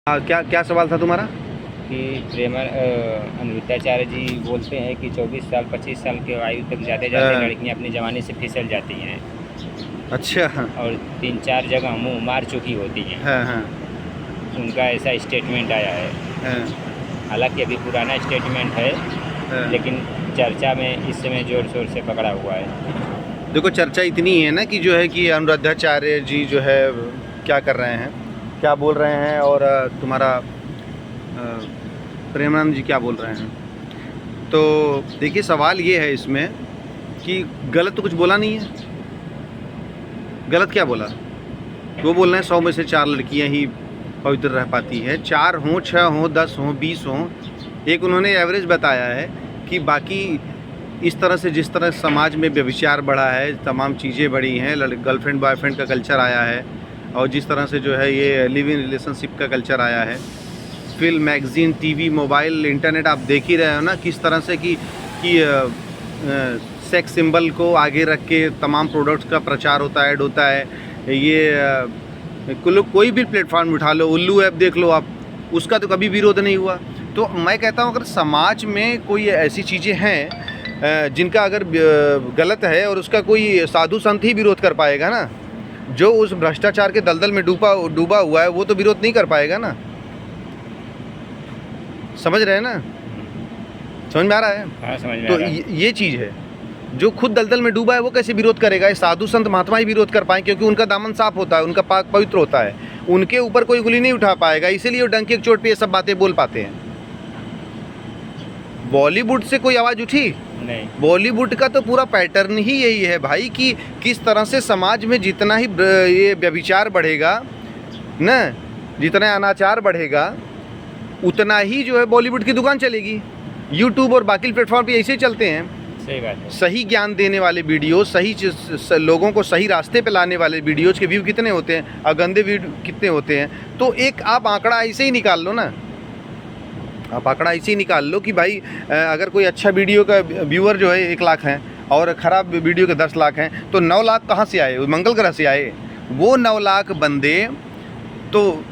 क्या क्या सवाल था तुम्हारा? कि अमृताचार्य जी बोलते हैं कि 24 साल 25 साल के आयु तक जाते जाते हाँ। लड़कियां अपनी जवानी से फिसल जाती हैं अच्छा। हाँ और 3-4 जगह मुंह मार चुकी होती हैं। हाँ हाँ उनका ऐसा स्टेटमेंट आया है। हाँ हालांकि अभी पुराना स्टेटमेंट है, हाँ। लेकिन चर्चा में इस समय ज़ोर शोर से पकड़ा हुआ है। देखो, चर्चा इतनी है ना कि जो है कि अनुराधाचार्य जी जो है क्या कर रहे हैं, क्या बोल रहे हैं, और तुम्हारा प्रेमानंद जी क्या बोल रहे हैं। तो देखिए, सवाल ये है इसमें कि गलत तो कुछ बोला नहीं है। गलत क्या बोला? वो बोल रहे हैं 100 में से 4 लड़कियां ही पवित्र रह पाती है। 4 हों, 6 हों, 10 हों, 20 हों। एक उन्होंने एवरेज बताया है कि बाकी इस तरह से जिस तरह समाज में व्यभिचार बढ़ा है, तमाम चीज़ें बढ़ी हैं, गर्लफ्रेंड बॉयफ्रेंड का कल्चर आया है, और जिस तरह से जो है ये लिव इन रिलेशनशिप का कल्चर आया है, film, magazine, TV, mobile, internet, आप देख ही रहे हो ना किस तरह से कि सेक्स सिंबल को आगे रख के तमाम प्रोडक्ट्स का प्रचार होता है, ऐड होता है। ये कोई भी प्लेटफॉर्म उठा लो, उल्लू ऐप देख लो आप, उसका तो कभी विरोध नहीं हुआ। तो मैं कहता हूँ, अगर समाज में कोई ऐसी चीज़ें हैं जिनका अगर गलत है और उसका कोई साधु संत ही विरोध कर पाएगा ना, जो उस भ्रष्टाचार के दलदल में डूबा हुआ है, वो तो विरोध नहीं कर पाएगा ना। समझ रहे हैं ना? समझ में आ रहा है? हाँ, समझ में तो आ रहा है। ये चीज़ है, जो खुद दलदल में डूबा है वो कैसे विरोध करेगा? ये साधु संत महात्मा ही विरोध कर पाए, क्योंकि उनका दामन साफ होता है, उनका पाक पवित्र होता है, उनके ऊपर कोई उंगली नहीं उठा पाएगा, इसीलिए वो डंके की चोट पे ये सब बातें बोल पाते हैं। बॉलीवुड से कोई आवाज़ उठी नहीं। बॉलीवुड का तो पूरा पैटर्न ही यही है भाई, कि किस तरह से समाज में जितना ही ये व्यभिचार बढ़ेगा ना, जितना अनाचार बढ़ेगा, उतना ही जो है बॉलीवुड की दुकान चलेगी। यूट्यूब और बाकी प्लेटफॉर्म पे ऐसे ही चलते हैं। सही बात है। सही ज्ञान देने वाले वीडियो, लोगों को सही रास्ते पे लाने वाले वीडियोज़ के व्यू कितने होते हैं और गंदे व्यू कितने होते हैं। तो एक आप आंकड़ा ऐसे ही निकाल लो ना, आप आंकड़ा ऐसे ही निकाल लो कि भाई अगर कोई अच्छा वीडियो का व्यूअर जो है 1 लाख हैं और ख़राब वीडियो के 10 लाख हैं, तो 9 लाख कहाँ से आए? मंगल ग्रह से आए। वो 9 लाख बंदे तो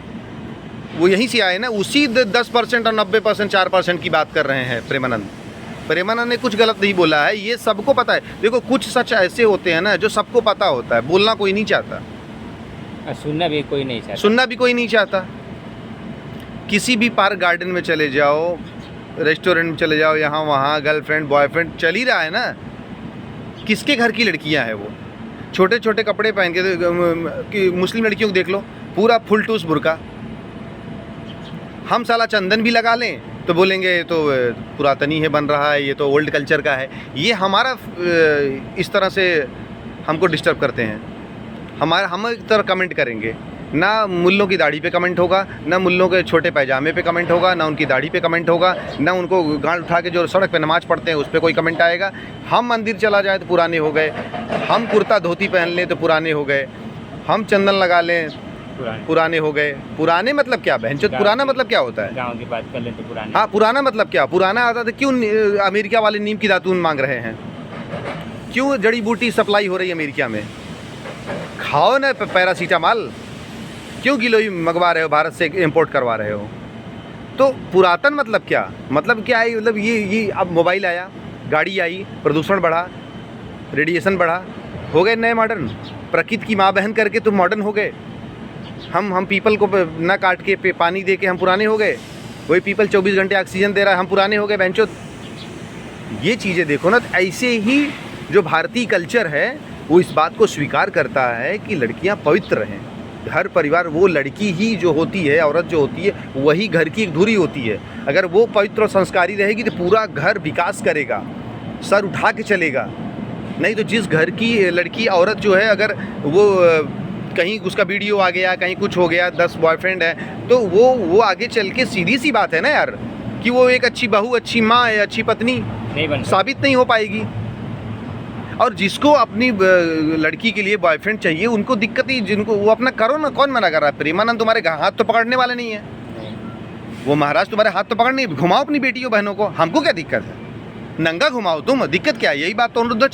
वो यहीं से आए ना। उसी 10% और 90% 4% की बात कर रहे हैं प्रेमानंद ने कुछ गलत नहीं बोला है, ये सबको पता है। देखो, कुछ सच ऐसे होते हैं ना जो सबको पता होता है, बोलना कोई नहीं चाहता, और सुनना भी कोई नहीं चाहता। किसी भी पार्क गार्डन में चले जाओ, रेस्टोरेंट में चले जाओ, यहाँ वहाँ गर्लफ्रेंड बॉयफ्रेंड चल ही रहा है ना। किसके घर की लड़कियाँ हैं वो? छोटे छोटे कपड़े पहन के मुस्लिम लड़कियों को देख लो, पूरा फुल टूस बुर्का। हम साला चंदन भी लगा लें तो बोलेंगे ये तो पुरातनी है बन रहा है, ये तो ओल्ड कल्चर का है। ये हमारा इस तरह से हमको डिस्टर्ब करते हैं। हम एक तरह कमेंट करेंगे ना, मुल्लों की दाढ़ी पे कमेंट होगा, ना मुल्लों के छोटे पैजामे पे कमेंट होगा, ना उनकी दाढ़ी पे कमेंट होगा, ना उनको गांड उठा के जो सड़क पे नमाज़ पढ़ते हैं उस पर कोई कमेंट आएगा। हम मंदिर चला जाए तो पुराने हो गए, हम कुर्ता धोती पहन लें तो पुराने हो गए, हम चंदन लगा लें पुराने हो गए। पुराने मतलब क्या बहनचोद? पुराना मतलब क्या होता है? गाँव की बात कर लें तो पुराने। हाँ, पुराना मतलब क्या? पुराना आता था क्यों? अमेरिका वाले नीम की दातून मांग रहे हैं, क्यों जड़ी बूटी सप्लाई हो रही है अमेरिका में? खाओ ना पैरासीटामॉल, क्यों गिलोई मंगवा रहे हो, भारत से इंपोर्ट करवा रहे हो? तो पुरातन मतलब क्या? मतलब क्या है? मतलब ये अब मोबाइल आया, गाड़ी आई, प्रदूषण बढ़ा, रेडिएशन बढ़ा, हो गए नए मॉडर्न। प्रकृति की माँ बहन करके तुम मॉडर्न हो गए। हम पीपल को ना काट के पानी दे के हम पुराने हो गए। वही पीपल 24 घंटे ऑक्सीजन दे रहा है, हम पुराने हो गए बहनचोद। ये चीज़ें देखो ना, तो ऐसे ही जो भारतीय कल्चर है वो इस बात को स्वीकार करता है कि लड़कियां पवित्र हैं। घर परिवार, वो लड़की ही जो होती है, औरत जो होती है, वही घर की एक धुरी होती है। अगर वो पवित्र और संस्कारी रहेगी तो पूरा घर विकास करेगा, सर उठा के चलेगा। नहीं तो जिस घर की लड़की औरत जो है, अगर वो कहीं उसका वीडियो आ गया, कहीं कुछ हो गया, 10 बॉयफ्रेंड है, तो वो आगे चल के सीधी सी बात है ना यार, कि वो एक अच्छी बहू, अच्छी माँ, अच्छी पत्नी साबित नहीं हो पाएगी। और जिसको अपनी लड़की के लिए बॉयफ्रेंड चाहिए, उनको दिक्कत ही, जिनको वो अपना करो ना, कौन मना कर रहा है? प्रेमानंद तुम्हारे हाथ तो पकड़ने वाले नहीं है, वो महाराज तुम्हारे हाथ तो पकड़ने, घुमाओ अपनी बेटियों बहनों को, हमको क्या दिक्कत है? नंगा घुमाओ तुम, दिक्कत क्या है? यही बात तो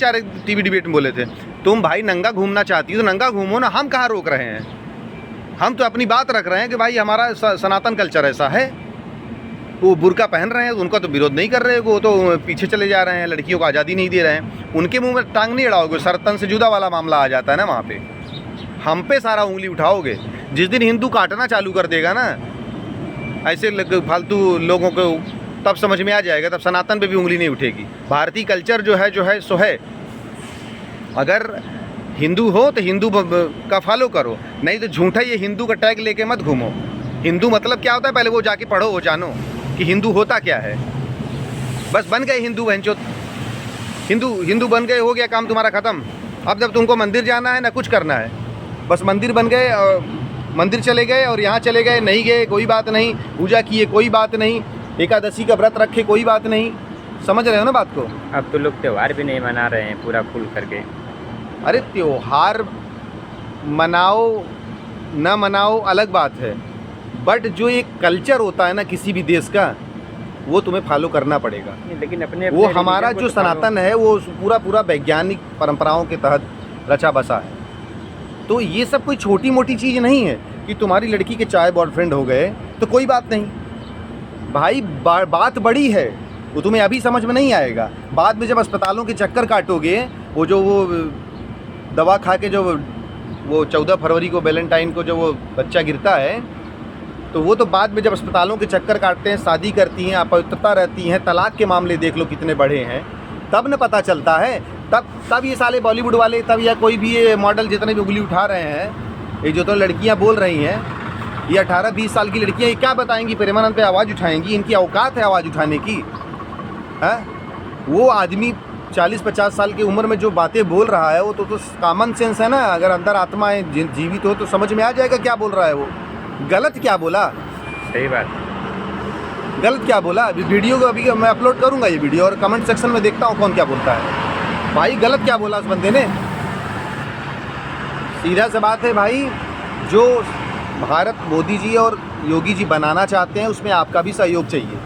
टीवी डिबेट में बोले थे। तुम भाई नंगा घूमना चाहती हो तो नंगा घूमो ना, हम कहाँ रोक रहे हैं? हम तो अपनी बात रख रहे हैं कि भाई हमारा सनातन कल्चर ऐसा है। वो बुर्का पहन रहे हैं, उनका तो विरोध नहीं कर रहे, वो तो पीछे चले जा रहे हैं, लड़कियों को आज़ादी नहीं दे रहे हैं। उनके मुंह में टांग नहीं अड़ाओगे, सर तन से जुदा वाला मामला आ जाता है ना वहाँ पे। हम पे सारा उंगली उठाओगे। जिस दिन हिंदू काटना चालू कर देगा ना ऐसे फालतू लोगों को, तब समझ में आ जाएगा, तब सनातन पे भी उंगली नहीं उठेगी। भारतीय कल्चर जो है सो है। अगर हिंदू हो तो हिंदू का फॉलो करो, नहीं तो झूठा ये हिंदू का टैग लेके मत घूमो। हिंदू मतलब क्या होता है, पहले वो जाके पढ़ो, वो जानो कि हिंदू होता क्या है। बस बन गए हिंदू बहनचोद, हिंदू बन गए, हो गया काम तुम्हारा ख़त्म। अब जब तुमको मंदिर जाना है ना कुछ करना है, बस मंदिर बन गए, मंदिर चले गए और यहाँ चले गए, नहीं गए कोई बात नहीं, पूजा किए कोई बात नहीं, एकादशी का व्रत रखे कोई बात नहीं। समझ रहे हो ना बात को? अब तो लोग त्यौहार भी नहीं मना रहे हैं पूरा खुल करके। अरे त्योहार मनाओ ना मनाओ अलग बात है, बट जो एक कल्चर होता है ना किसी भी देश का, वो तुम्हें फॉलो करना पड़ेगा। लेकिन अपने वो हमारा जो सनातन है वो पूरा वैज्ञानिक परंपराओं के तहत रचा बसा है। तो ये सब कोई छोटी मोटी चीज़ नहीं है कि तुम्हारी लड़की के चाय बॉयफ्रेंड हो गए तो कोई बात नहीं भाई। बात बड़ी है, वो तुम्हें अभी समझ में नहीं आएगा। बाद में जब अस्पतालों के चक्कर काटोगे, वो दवा खा के जो वो 14 फरवरी को वैलेंटाइन को जो वो बच्चा गिरता है, तो वो तो बाद में जब अस्पतालों के चक्कर काटते हैं, शादी करती हैं, अपवित्रता रहती हैं, तलाक के मामले देख लो कितने बढ़े हैं, तब न पता चलता है। तब ये साले बॉलीवुड वाले, तब या कोई भी ये मॉडल जितने भी उंगली उठा रहे हैं, ये जो तो लड़कियां बोल रही हैं, ये 18-20 साल की लड़कियां, ये क्या बताएंगी? प्रेमानंद पे आवाज़ उठाएंगी? इनकी औकात है आवाज़ उठाने की? है वो आदमी 40-50 साल की उम्र में जो बातें बोल रहा है, वो तो कॉमन सेंस है ना। अगर अंदर आत्माएं जीवित हो तो समझ में आ जाएगा क्या बोल रहा है वो। गलत क्या बोला? सही बात, गलत क्या बोला? अभी वीडियो को अभी मैं अपलोड करूंगा ये वीडियो, और कमेंट सेक्शन में देखता हूँ कौन क्या बोलता है। भाई गलत क्या बोला उस बंदे ने? सीधा सा बात है भाई, जो भारत मोदी जी और योगी जी बनाना चाहते हैं उसमें आपका भी सहयोग चाहिए।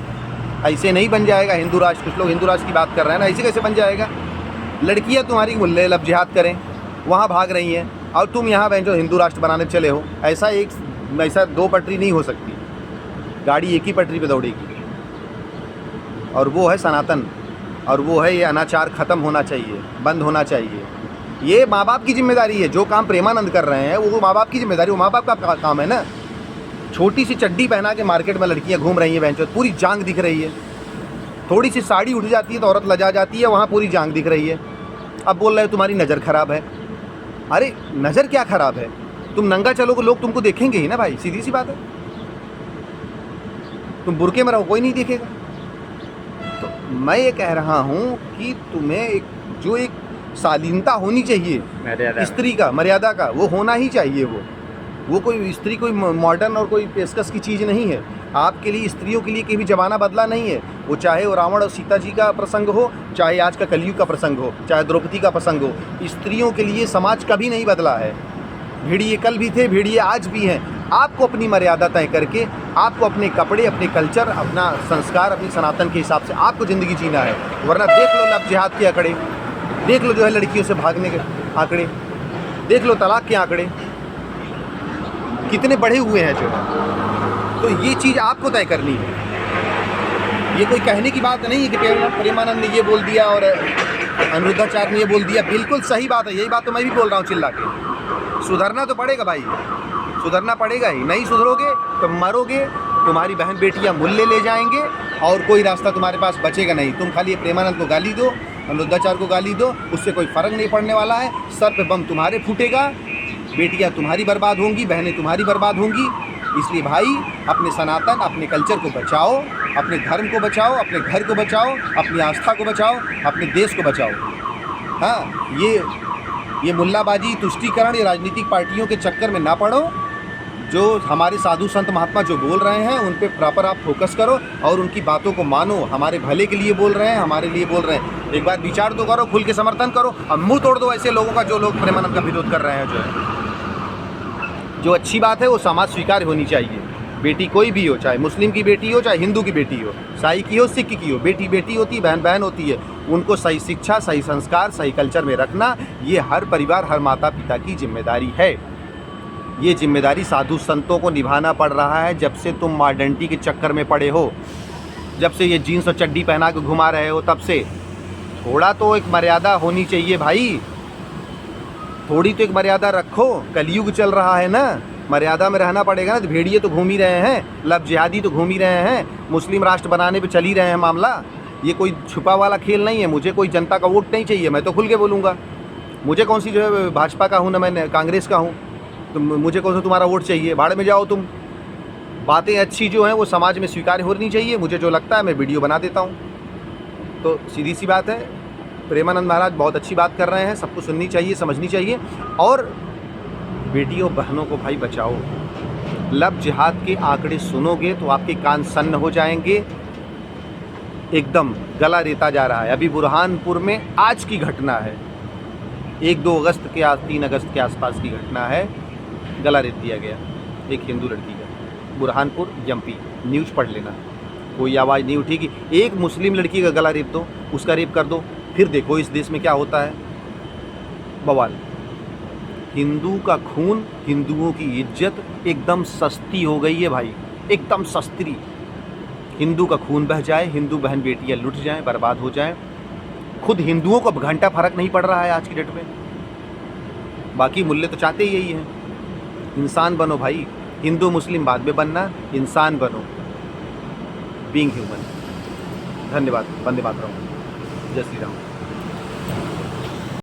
ऐसे नहीं बन जाएगा हिंदू राष्ट्र। कुछ लोग हिंदू राष्ट्र की बात कर रहे हैं ना, ऐसे कैसे बन जाएगा? लड़कियां तुम्हारी मुल्ले लब जिहाद करें, वहाँ भाग रही हैं, और तुम यहाँ जो हिंदू राष्ट्र बनाने चले हो। ऐसा दो पटरी नहीं हो सकती, गाड़ी एक ही पटरी पे दौड़ेगी, और वो है सनातन, और वो है ये अनाचार ख़त्म होना चाहिए, बंद होना चाहिए। ये माँ बाप की जिम्मेदारी है। जो काम प्रेमानंद कर रहे हैं वो माँ बाप की जिम्मेदारी, वो माँ बाप का काम है ना। छोटी सी चड्डी पहना के मार्केट में लड़कियां घूम रही हैं, बेंचो पूरी जांग दिख रही है। थोड़ी सी साड़ी उठ जाती है तो औरत लजा जाती है, वहाँ पूरी जांग दिख रही है। अब बोल रहे हो तुम्हारी नज़र ख़राब है। अरे नज़र क्या ख़राब है? तुम नंगा चलोगे लोग तुमको देखेंगे ही ना भाई, सीधी सी बात है। तुम बुरके में रहो कोई नहीं देखेगा। तो मैं ये कह रहा हूँ कि तुम्हें एक शालीनता होनी चाहिए, स्त्री का मर्यादा का, वो होना ही चाहिए। वो कोई स्त्री कोई मॉडर्न और कोई पेशकश की चीज़ नहीं है। आपके लिए, स्त्रियों के लिए कभी ज़माना बदला नहीं है। वो चाहे वो रावण और सीता जी का प्रसंग हो, चाहे आज का कलयुग का प्रसंग हो, चाहे द्रौपदी का प्रसंग हो, स्त्रियों के लिए समाज कभी नहीं बदला है। भेड़िए कल भी थे, भेड़िए आज भी हैं। आपको अपनी मर्यादा तय करके, आपको अपने कपड़े, अपने कल्चर, अपना संस्कार, अपनी सनातन के हिसाब से आपको ज़िंदगी जीना है। वरना देख लो लब जिहाद के आंकड़े, देख लो जो है लड़कियों से भागने के आंकड़े, देख लो तलाक के आंकड़े कितने बढ़े हुए हैं जो है। तो ये चीज़ आपको तय करनी है। ये कोई कहने की बात नहीं है कि प्रेमानंद ने ये बोल दिया और अनिरुद्धाचार्य ने ये बोल दिया। बिल्कुल सही बात है, यही बात तो मैं भी बोल रहा हूँ चिल्ला के। सुधरना तो पड़ेगा भाई, सुधरना पड़ेगा ही। नहीं सुधरोगे तो मरोगे, तुम्हारी बहन बेटियाँ मुल्ले ले जाएंगे और कोई रास्ता तुम्हारे पास बचेगा नहीं। तुम खाली प्रेमानंद को गाली दो, अनिरुद्धाचार्य को गाली दो, उससे कोई फ़र्क नहीं पड़ने वाला है। सर पे बम तुम्हारे फूटेगा, बेटियां तुम्हारी बर्बाद होंगी, बहनें तुम्हारी बर्बाद होंगी। इसलिए भाई अपने सनातन, अपने कल्चर को बचाओ, अपने धर्म को बचाओ, अपने घर को बचाओ, अपनी आस्था को बचाओ, अपने देश को बचाओ। हाँ, ये मुल्लाबाजी, तुष्टीकरण, ये राजनीतिक पार्टियों के चक्कर में ना पड़ो। जो हमारे साधु संत महात्मा जो बोल रहे हैं उन पे प्रॉपर आप फोकस करो और उनकी बातों को मानो। हमारे भले के लिए बोल रहे हैं, हमारे लिए बोल रहे हैं। एक बार विचार तो करो, खुल के समर्थन करो। अब मुंह तोड़ दो ऐसे लोगों का जो लोग प्रेमानंद का विरोध कर रहे हैं। जो अच्छी बात है वो समाज स्वीकार्य होनी चाहिए। बेटी कोई भी हो, चाहे मुस्लिम की बेटी हो, चाहे हिंदू की बेटी हो, साई की हो, सिख की हो, बेटी बेटी होती है, बहन बहन होती है। उनको सही शिक्षा, सही संस्कार, सही कल्चर में रखना, ये हर परिवार, हर माता पिता की जिम्मेदारी है। ये जिम्मेदारी साधु संतों को निभाना पड़ रहा है। जब से तुम मॉडर्निटी के चक्कर में पड़े हो, जब से ये जीन्स और चड्डी पहना के घुमा रहे हो, तब से थोड़ा तो एक मर्यादा होनी चाहिए भाई। थोड़ी तो एक मर्यादा रखो। कलयुग चल रहा है ना, मर्यादा में रहना पड़ेगा ना। तो भेड़िए तो घूम ही रहे हैं, लब जिहादी तो घूम ही रहे हैं, मुस्लिम राष्ट्र बनाने पे चल ही रहे हैं मामला। ये कोई छुपा वाला खेल नहीं है। मुझे कोई जनता का वोट नहीं चाहिए, मैं तो खुल के बोलूँगा। मुझे कौन सी जो है भाजपा का हूँ ना मैं कांग्रेस का हूँ, तो मुझे कौन सा तुम्हारा वोट चाहिए? भाड़ में जाओ तुम। बातें अच्छी जो हैं वो समाज में स्वीकार्य होनी चाहिए। मुझे जो लगता है मैं वीडियो बना देता हूँ। तो सीधी सी बात है, प्रेमानंद महाराज बहुत अच्छी बात कर रहे हैं, सबको सुननी चाहिए, समझनी चाहिए। और बेटियों बहनों को भाई बचाओ। लब जिहाद के आंकड़े सुनोगे तो आपके कान सन्न हो जाएंगे। एकदम गला रेता जा रहा है। अभी बुरहानपुर में आज की घटना है, 1-2 अगस्त के 3 अगस्त के आसपास की घटना है। गला रेत दिया गया एक हिंदू लड़की का, बुरहानपुर एमपी। न्यूज़ पढ़ लेना, कोई आवाज़ नहीं उठेगी। एक मुस्लिम लड़की का गला रेत दो, उसका रेप कर दो, फिर देखो इस देश में क्या होता है। बवाल। हिंदू का खून, हिंदुओं की इज्जत एकदम सस्ती हो गई है भाई, एकदम सस्ती। हिंदू का खून बह जाए, हिंदू बहन बेटियां लुट जाएं, बर्बाद हो जाएं। खुद हिंदुओं को घंटा फर्क नहीं पड़ रहा है आज की डेट में। बाकी मुल्ले तो चाहते ही यही हैं। इंसान बनो भाई, हिंदू मुस्लिम बाद में बनना, इंसान बनो, बीइंग ह्यूमन। धन्यवाद। वंदे मातरम। जय श्री राम।